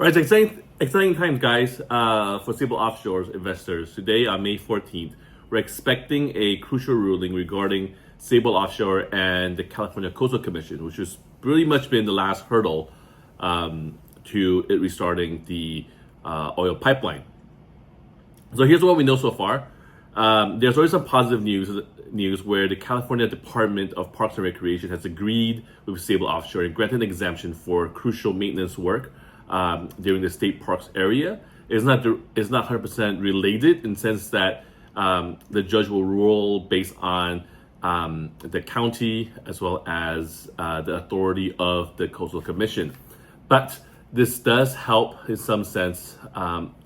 Right, it's exciting times, guys, for Sable Offshore's investors. Today, on May 14th, we're expecting a crucial ruling regarding Sable Offshore and the California Coastal Commission, which has pretty much been the last hurdle to it restarting the oil pipeline. So here's what we know so far. There's already some positive news where the California Department of Parks and Recreation has agreed with Sable Offshore and granted an exemption for crucial maintenance work during the state parks area. It's not 100% related in the sense that the judge will rule based on the county as well as the authority of the Coastal Commission. But this does help in some sense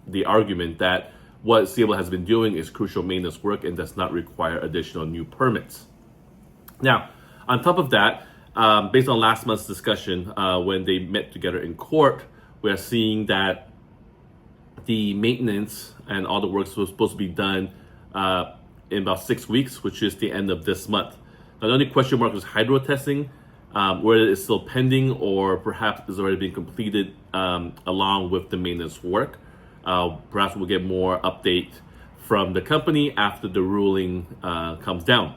the argument that what Sable has been doing is crucial maintenance work and does not require additional new permits. Now, on top of that, based on last month's discussion when they met together in court, we are seeing that the maintenance and all the work was supposed to be done in about 6 weeks, which is the end of this month. Now, the only question mark is hydro testing, whether it's still pending or perhaps it's already been completed along with the maintenance work. Perhaps we'll get more update from the company after the ruling comes down.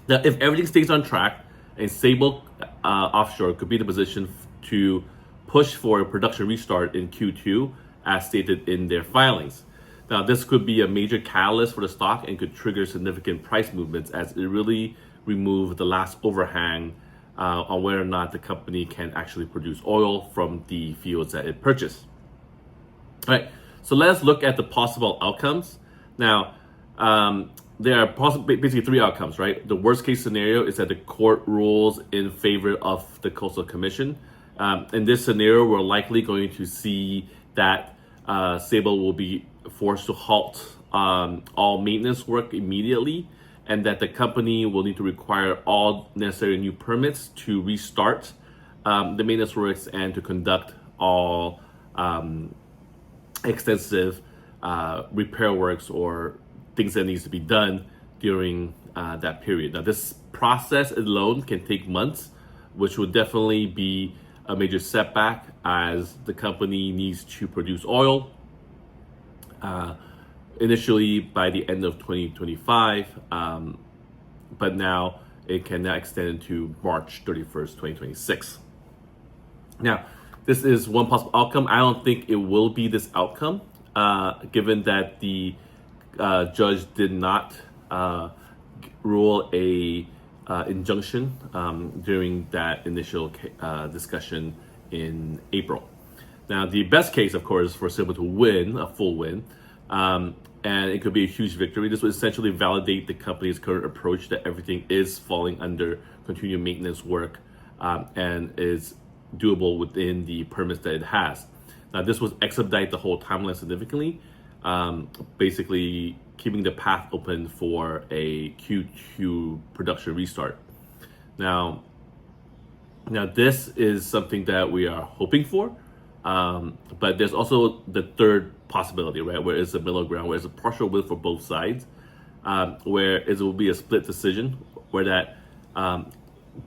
Now, if everything stays on track, and Sable Offshore could be in a position to push for a production restart in Q2, as stated in their filings. Now, this could be a major catalyst for the stock and could trigger significant price movements as it really removes the last overhang on whether or not the company can actually produce oil from the fields that it purchased. All right, so let's look at the possible outcomes. Now, there are basically three outcomes, right? The worst case scenario is that the court rules in favor of the Coastal Commission. In this scenario, we're likely going to see that Sable will be forced to halt all maintenance work immediately, and that the company will need to require all necessary new permits to restart the maintenance works and to conduct all extensive repair works or things that needs to be done during that period. Now, this process alone can take months, which would definitely be a major setback as the company needs to produce oil initially by the end of 2025, but now it can now extend into March 31st, 2026. Now, this is one possible outcome. I don't think it will be this outcome, given that the judge did not rule a injunction during that initial discussion in April. Now, the best case, of course, is for Sable to win, a full win, and it could be a huge victory. This would essentially validate the company's current approach that everything is falling under continued maintenance work and is doable within the permits that it has. Now, this would expedite the whole timeline significantly, basically keeping the path open for a Q2 production restart. Now this is something that we are hoping for, but there's also the third possibility, right, where it's a middle ground, where it's a partial win for both sides, where it will be a split decision, where that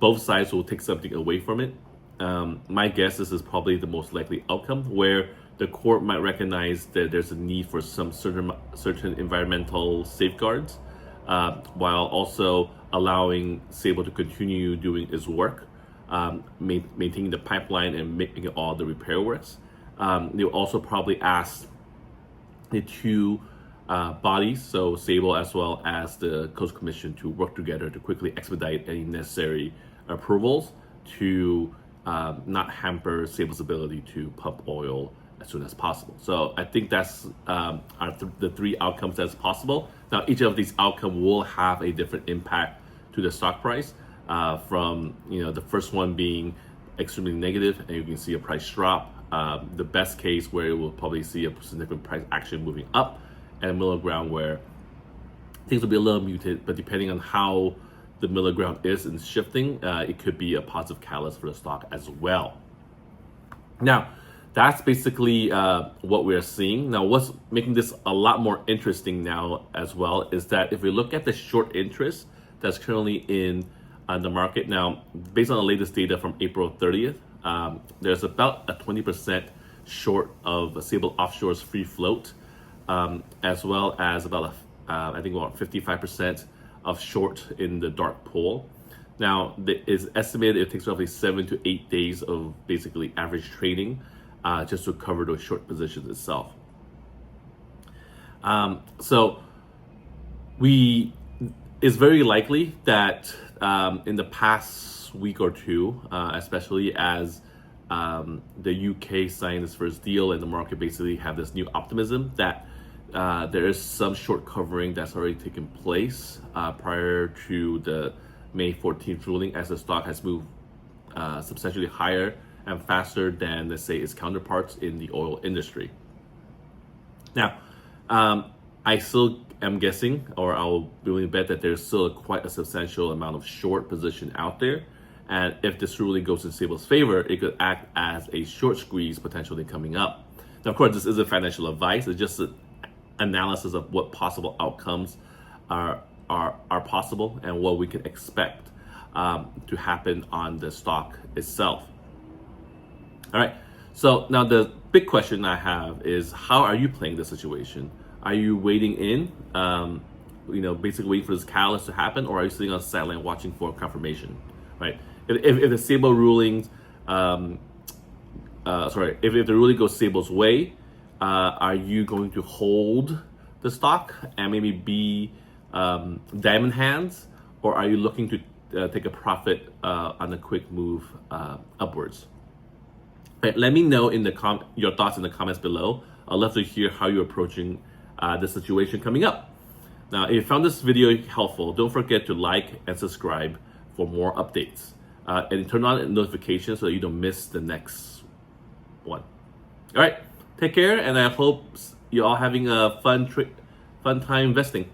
both sides will take something away from it. My guess is probably the most likely outcome, where the court might recognize that there's a need for some certain environmental safeguards, while also allowing Sable to continue doing its work, maintaining the pipeline and making all the repair works. They'll also probably ask the two bodies, so Sable as well as the Coastal Commission, to work together to quickly expedite any necessary approvals to not hamper Sable's ability to pump oil as soon as possible. So I think that's the three outcomes that's possible. Now, each of these outcomes will have a different impact to the stock price. From the first one being extremely negative, and you can see a price drop. The best case where it will probably see a significant price action moving up, and a middle ground where things will be a little muted. But depending on how the middle ground is in shifting, it could be a positive catalyst for the stock as well. Now, that's basically what we're seeing. Now, what's making this a lot more interesting now as well is that if we look at the short interest that's currently in the market now, based on the latest data from April 30th, there's about a 20% short of Sable Offshore's free float, as well as about I think about 55% of short in the dark pool. Now, it is estimated it takes roughly 7 to 8 days of basically average trading just to cover those short positions itself. So it's very likely that in the past week or two, especially as the UK signed its first deal and the market basically have this new optimism that there is some short covering that's already taken place prior to the May 14th ruling, as the stock has moved substantially higher and faster than, let's say, its counterparts in the oil industry. Now, I still am guessing, or I'll be willing to bet that there's still quite a substantial amount of short position out there. And if this ruling goes in Sable's favor, it could act as a short squeeze potentially coming up. Now, of course, this isn't financial advice. It's just an analysis of what possible outcomes are possible and what we can expect to happen on the stock itself. All right. So now the big question I have is, how are you playing the situation? Are you waiting in, basically waiting for this catalyst to happen, or are you sitting on the sideline watching for confirmation, right? If the Sable rulings, if the ruling goes Sable's way, are you going to hold the stock and maybe be diamond hands, or are you looking to take a profit on a quick move upwards? Right, let me know in your thoughts in the comments below. I'd love to hear how you're approaching the situation coming up. Now, if you found this video helpful, don't forget to like and subscribe for more updates. And turn on notifications so that you don't miss the next one. All right, take care, and I hope you're all having a fun time investing.